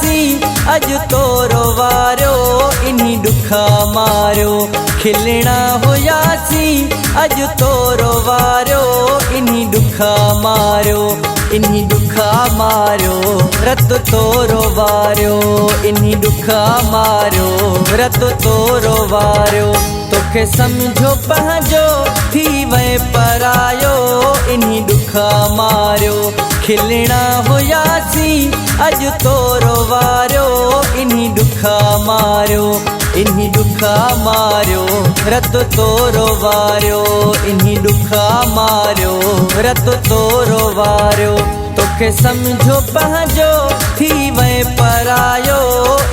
हुयासीं अज तोरो वारो इन्ही दुखा मारियो। खिलना हुयासीं अज तोरो वारो इन्ही दुखा मारियो। इन्ही दुखा मारियो रत तोरो वारियो। इन्ही दुखा मारियो रत तोरो वारियो। तोखे समझो पंहिंजो थी वए परायो इन्ही दुखा मारियो। खिलना हुयासीं अज तोरो वारियो इन्ही दुखा मारियो। इन्ही दुखा मारियो रत तोरो वारियो। इन्ही दुखा मारियो रत तोरो वारियो। तोखे समझो पंहिंजो थी वए परायो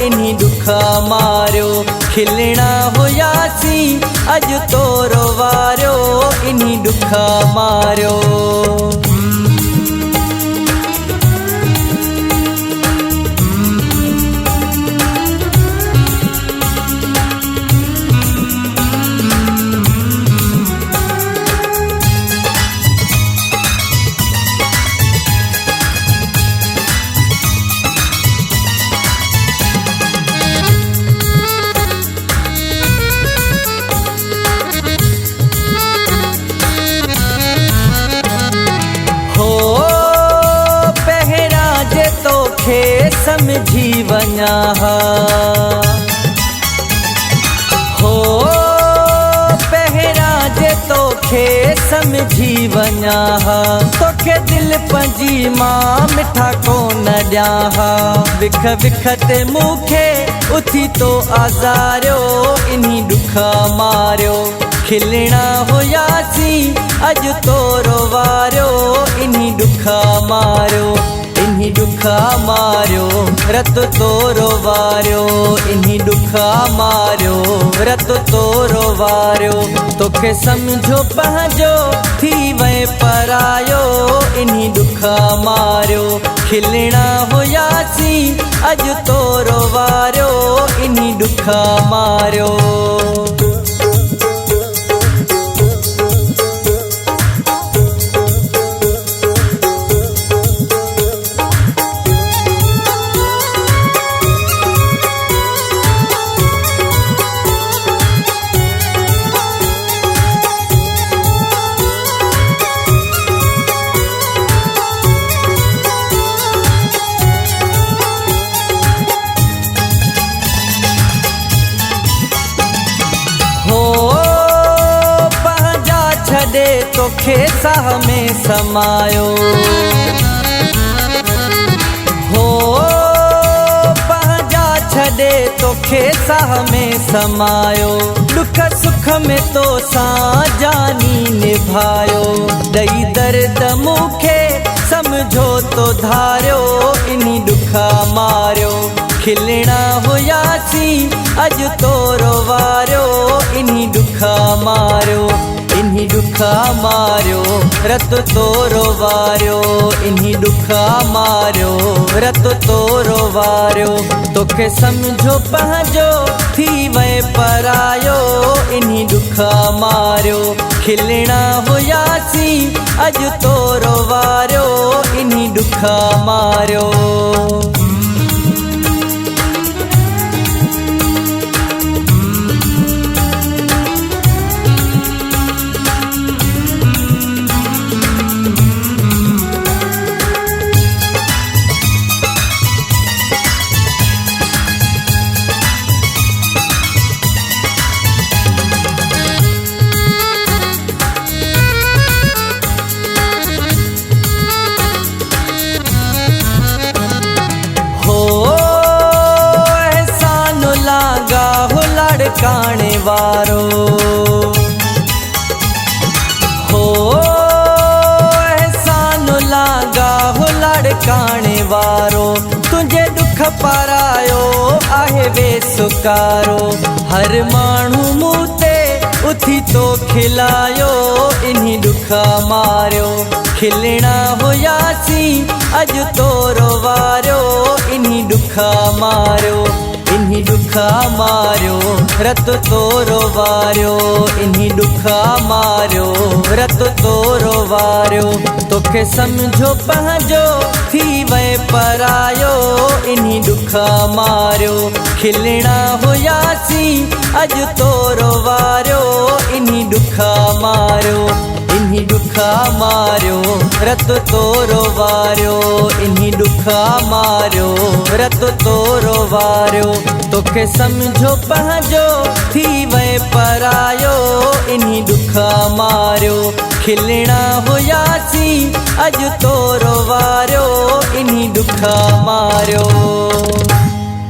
इन्ही दुखा मारियो। खिलना हुयासीं अज तोरो वारियो इन्ही दुखा मारियो। तोखे समझी वञा हो पहिरां जे तोखे समझी वञा। तोखे दिल पंहिंजी मां मिठा कोन ॾियां। विख विख ते मूंखे उथी तो आज़ारियो इन्ही दुखा मारियो। खिलना हुयासीं अज तोरो वारियो इन्ही दुखा मारियो। इन्ही दुखा मारियो रत तोरो वारियो। इन्ही दुखा मारियो रत तोरो वारियो। तोखे समझो पंहिंजो थी वए परायो इन्ही दुखा मारियो। खिलना हुयासीं अज तोरो वारियो इन्ही दुखा मारियो। छॾे तोखे साह में समायो हो। पंहिंजा छॾे तोखे साह में समायो। दुख सुख में तो सां जानी निभायो। ॾई दर्द मूंखे समझो तो धारियो इन्ही दुखा मारियो। खिलना हुयासीं अज तोरो वारियो इन्ही दुखा मारियो। इन्ही दुखा मारियो रत तोरो वारियो। इन्ही दुखा मारियो रत तोरो वारियो। तोखे समझो पंहिंजो थी वए परायो इन्ही दुखा मारियो। खिलना हुयासीं अज तोरो वारियो इन्ही दुखा मारियो। काणे वारो हो एहसान लागा हो लड़काणे वारो। तुझे दुख पारायो आहे बेसुकारो। हर माण्हू मूं ते उथी तो खिलायो इन्ही दुखा मारियो। खिलना हुयासीं अज तोरो वारियो इन्ही दुखा मारियो। इन्हीं दुखा मारियो रत तोरो वारियो इन्हीं दुखा मारियो रत तोरो वारियो तोखे समझो पंहिंजो थी वए परायो इन्हीं दुखा मारियो खिलना हुयासी अज तोरो वारियो इन्हीं दुखा मारियो इन्हीं दुखा मारियो रत तोरो वारियो इन्हीं दुखा मारियो रत तोरो वारियो तोखे समझो पंहिंजो थी वए परायो इन्हीं दुखा मारियो खिलना हुयासी अज तोरो वारियो इन्हीं दुखा मारियो।